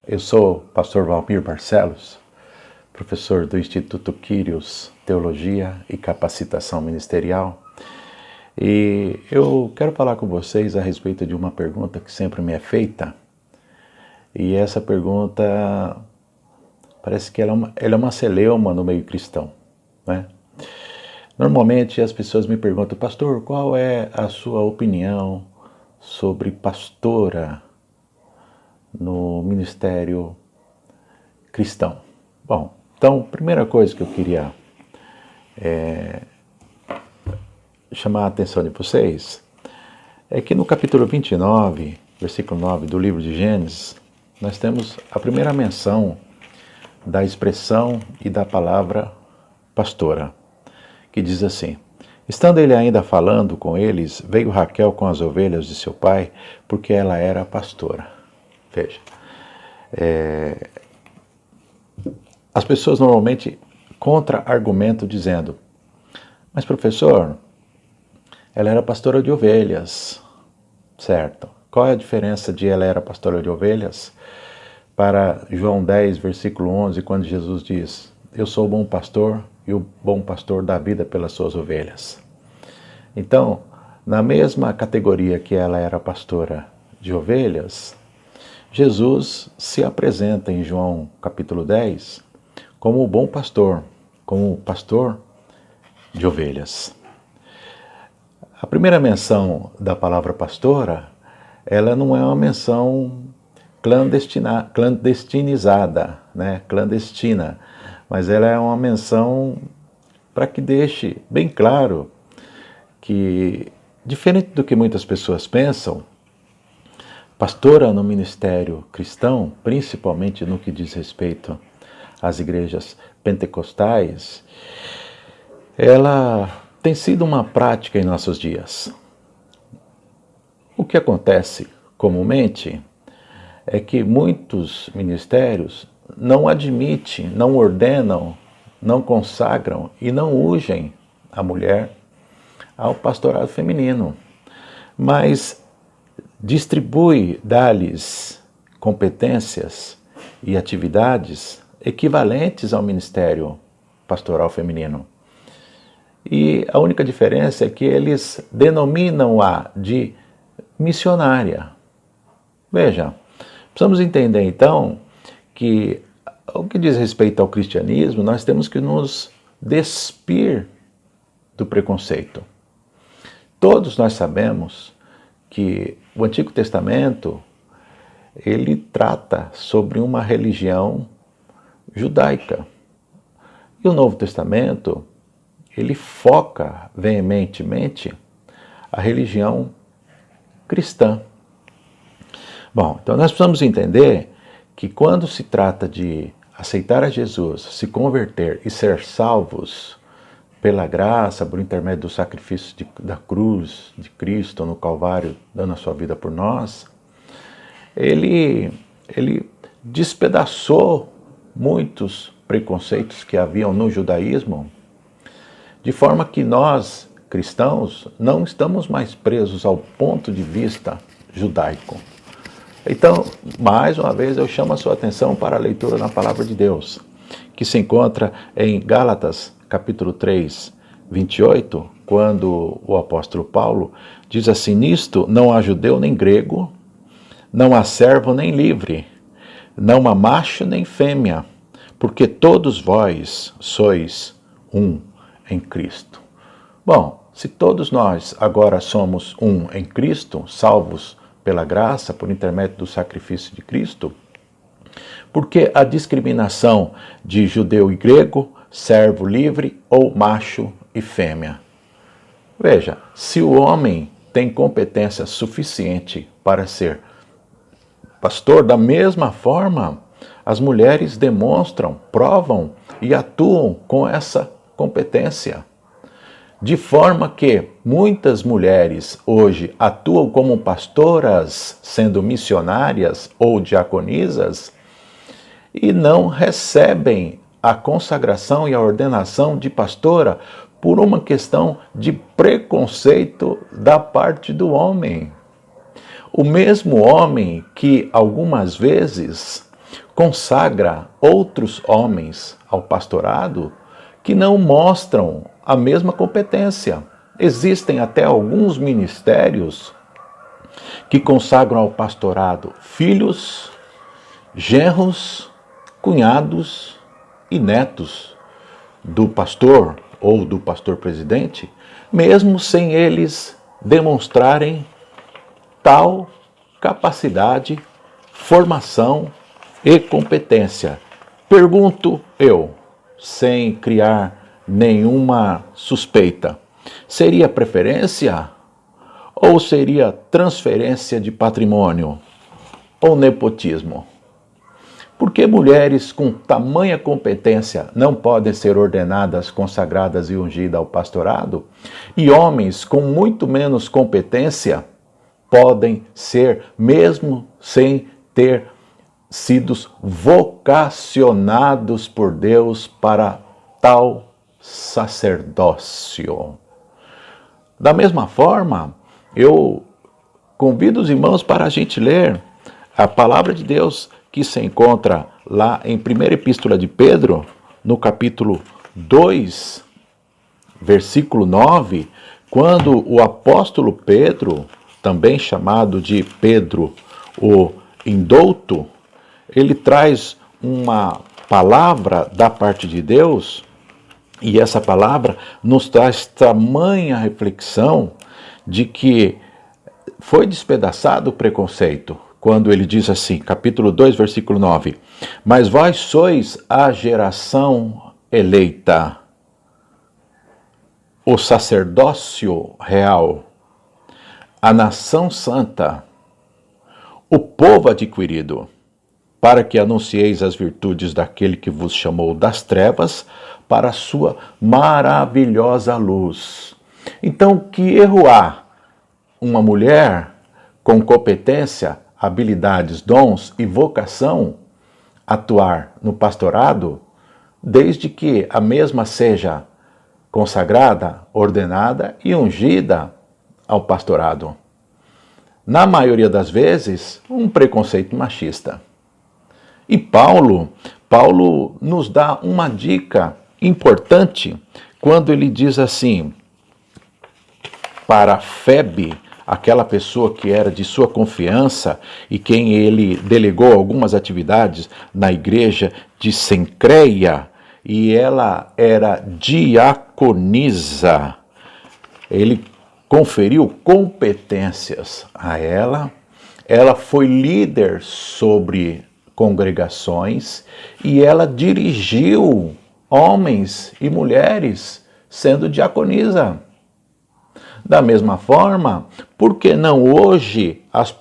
Eu sou o pastor Valmir Barcelos, professor do Instituto Quírios Teologia e Capacitação Ministerial, e eu quero falar com vocês a respeito de uma pergunta que sempre me é feita, e essa pergunta parece que ela é uma celeuma no meio cristão, né? Normalmente as pessoas me perguntam: pastor, qual é a sua opinião sobre pastora no ministério cristão? Bom, então, a primeira coisa que eu queria chamar a atenção de vocês é que no capítulo 29, versículo 9 do livro de Gênesis, nós temos a primeira menção da expressão e da palavra pastora, que diz assim: estando ele ainda falando com eles, veio Raquel com as ovelhas de seu pai, porque ela era pastora. Veja, as pessoas normalmente contra-argumentam dizendo: mas professor, ela era pastora de ovelhas, certo? Qual é a diferença de ela era pastora de ovelhas para João 10, versículo 11, quando Jesus diz: eu sou o bom pastor e o bom pastor dá vida pelas suas ovelhas? Então, na mesma categoria que ela era pastora de ovelhas, Jesus se apresenta em João capítulo 10 como o bom pastor, como o pastor de ovelhas. A primeira menção da palavra pastora, ela não é uma menção clandestinizada, né? Clandestina, mas ela é uma menção para que deixe bem claro que, diferente do que muitas pessoas pensam, pastora no ministério cristão, principalmente no que diz respeito às igrejas pentecostais, ela tem sido uma prática em nossos dias. O que acontece comumente é que muitos ministérios não admitem, não ordenam, não consagram e não ungem a mulher ao pastorado feminino, mas distribui, dá-lhes competências e atividades equivalentes ao ministério pastoral feminino. E a única diferença é que eles denominam-a de missionária. Veja, precisamos entender então que, o que diz respeito ao cristianismo, nós temos que nos despir do preconceito. Todos nós sabemos que o Antigo Testamento, ele trata sobre uma religião judaica. E o Novo Testamento, ele foca veementemente a religião cristã. Bom, então nós precisamos entender que quando se trata de aceitar a Jesus, se converter e ser salvos pela graça, por intermédio do sacrifício da cruz de Cristo no Calvário, dando a sua vida por nós, ele despedaçou muitos preconceitos que haviam no judaísmo, de forma que nós, cristãos, não estamos mais presos ao ponto de vista judaico. Então, mais uma vez, eu chamo a sua atenção para a leitura na Palavra de Deus, que se encontra em Gálatas, capítulo 3, 28, quando o apóstolo Paulo diz assim: nisto não há judeu nem grego, não há servo nem livre, não há macho nem fêmea, porque todos vós sois um em Cristo. Bom, se todos nós agora somos um em Cristo, salvos pela graça, por intermédio do sacrifício de Cristo, por que a discriminação de judeu e grego, servo livre ou macho e fêmea? Veja, se o homem tem competência suficiente para ser pastor, da mesma forma, as mulheres demonstram, provam e atuam com essa competência. De forma que muitas mulheres hoje atuam como pastoras, sendo missionárias ou diaconisas, e não recebem a consagração e a ordenação de pastora por uma questão de preconceito da parte do homem. O mesmo homem que algumas vezes consagra outros homens ao pastorado que não mostram a mesma competência. Existem até alguns ministérios que consagram ao pastorado filhos, genros, cunhados e netos do pastor ou do pastor presidente, mesmo sem eles demonstrarem tal capacidade, formação e competência. Pergunto eu, sem criar nenhuma suspeita, seria preferência ou seria transferência de patrimônio ou nepotismo? Por que mulheres com tamanha competência não podem ser ordenadas, consagradas e ungidas ao pastorado? E homens com muito menos competência podem ser, mesmo sem ter sido vocacionados por Deus para tal sacerdócio? Da mesma forma, eu convido os irmãos para a gente ler a palavra de Deus que se encontra lá em 1ª Epístola de Pedro, no capítulo 2, versículo 9, quando o apóstolo Pedro, também chamado de Pedro o Indouto, ele traz uma palavra da parte de Deus, e essa palavra nos traz tamanha reflexão de que foi despedaçado o preconceito, quando ele diz assim, capítulo 2, versículo 9, mas vós sois a geração eleita, o sacerdócio real, a nação santa, o povo adquirido, para que anuncieis as virtudes daquele que vos chamou das trevas para a sua maravilhosa luz. Então, que erro há uma mulher com competência, habilidades, dons e vocação atuar no pastorado, desde que a mesma seja consagrada, ordenada e ungida ao pastorado? Na maioria das vezes, um preconceito machista. E Paulo nos dá uma dica importante quando ele diz assim, para Febe, aquela pessoa que era de sua confiança e quem ele delegou algumas atividades na igreja de Cencreia, e ela era diaconisa. Ele conferiu competências a ela, ela foi líder sobre congregações e ela dirigiu homens e mulheres sendo diaconisa. Da mesma forma, por que não hoje as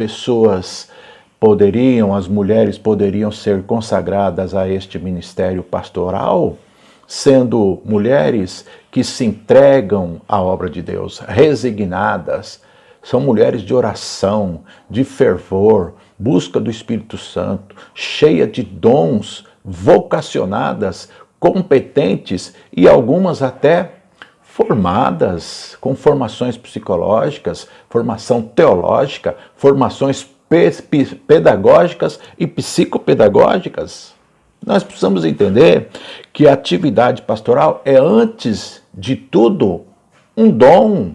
mulheres poderiam ser consagradas a este ministério pastoral, sendo mulheres que se entregam à obra de Deus, resignadas, são mulheres de oração, de fervor, busca do Espírito Santo, cheia de dons, vocacionadas, competentes e algumas até formadas, com formações psicológicas, formação teológica, formações pedagógicas e psicopedagógicas. Nós precisamos entender que a atividade pastoral é, antes de tudo, um dom.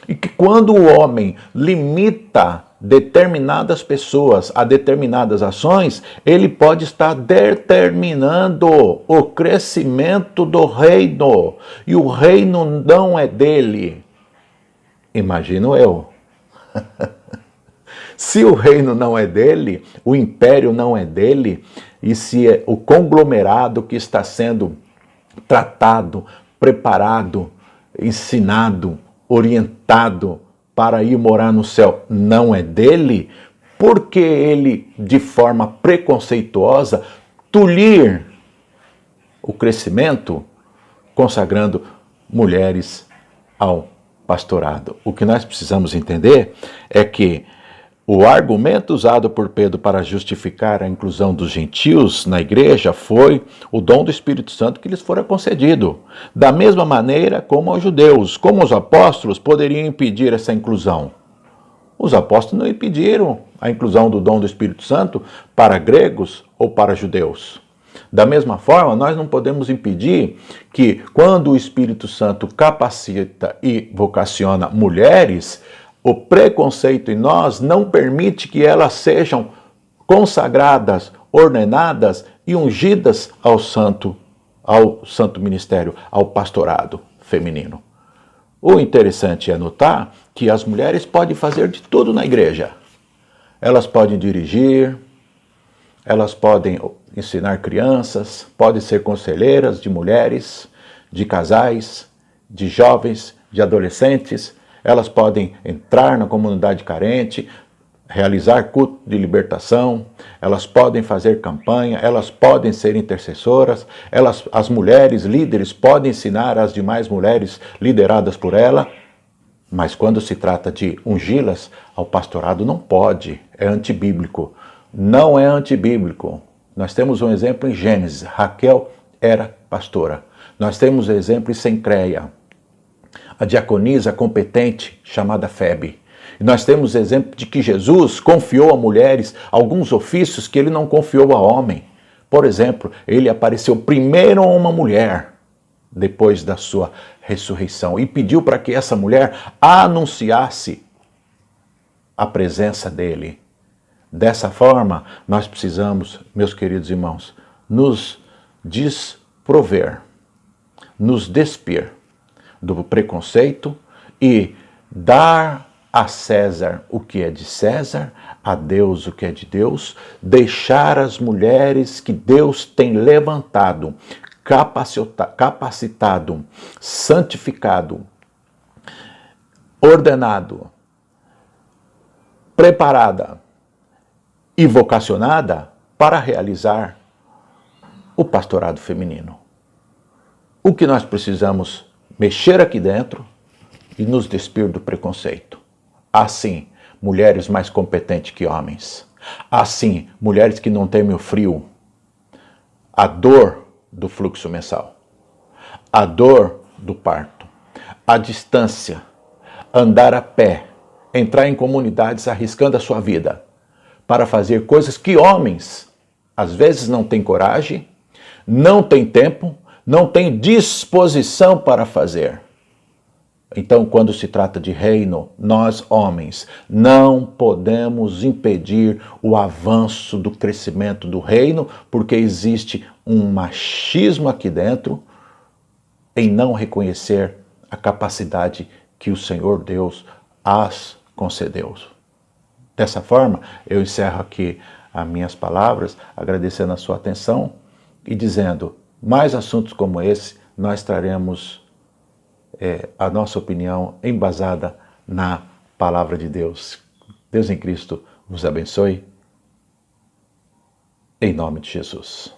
E que quando o homem limita determinadas pessoas a determinadas ações, ele pode estar determinando o crescimento do reino. E o reino não é dele. Imagino eu. Se o reino não é dele, o império não é dele, e se é o conglomerado que está sendo tratado, preparado, ensinado, orientado para ir morar no céu não é dele, porque ele, de forma preconceituosa, tolir o crescimento, consagrando mulheres ao pastorado. O que nós precisamos entender é que o argumento usado por Pedro para justificar a inclusão dos gentios na igreja foi o dom do Espírito Santo que lhes fora concedido. Da mesma maneira como aos judeus, como os apóstolos poderiam impedir essa inclusão? Os apóstolos não impediram a inclusão do dom do Espírito Santo para gregos ou para judeus. Da mesma forma, nós não podemos impedir que, quando o Espírito Santo capacita e vocaciona mulheres, o preconceito em nós não permite que elas sejam consagradas, ordenadas e ungidas ao santo ministério, ao pastorado feminino. O interessante é notar que as mulheres podem fazer de tudo na igreja. Elas podem dirigir, elas podem ensinar crianças, podem ser conselheiras de mulheres, de casais, de jovens, de adolescentes. Elas podem entrar na comunidade carente, realizar culto de libertação, elas podem fazer campanha, elas podem ser intercessoras, as mulheres líderes podem ensinar as demais mulheres lideradas por ela, mas quando se trata de ungí-las ao pastorado não pode, é antibíblico. Não é antibíblico. Nós temos um exemplo em Gênesis, Raquel era pastora. Nós temos um exemplo em Sencreia, a diaconisa competente chamada Febe. E nós temos exemplo de que Jesus confiou a mulheres alguns ofícios que ele não confiou a homem. Por exemplo, ele apareceu primeiro a uma mulher depois da sua ressurreição e pediu para que essa mulher anunciasse a presença dele. Dessa forma, nós precisamos, meus queridos irmãos, nos desprover, nos despir do preconceito e dar a César o que é de César, a Deus o que é de Deus, deixar as mulheres que Deus tem levantado, capacitado, santificado, ordenado, preparada e vocacionada para realizar o pastorado feminino. O que nós precisamos mexer aqui dentro e nos despir do preconceito. Assim, mulheres mais competentes que homens. Assim, mulheres que não temem o frio, a dor do fluxo mensal, a dor do parto, a distância, andar a pé, entrar em comunidades arriscando a sua vida para fazer coisas que homens às vezes não têm coragem, não têm tempo, não têm disposição para fazer. Então, quando se trata de reino, nós, homens, não podemos impedir o avanço do crescimento do reino, porque existe um machismo aqui dentro em não reconhecer a capacidade que o Senhor Deus as concedeu. Dessa forma, eu encerro aqui as minhas palavras, agradecendo a sua atenção e dizendo, mais assuntos como esse, nós traremos a nossa opinião embasada na palavra de Deus. Deus em Cristo vos abençoe. Em nome de Jesus.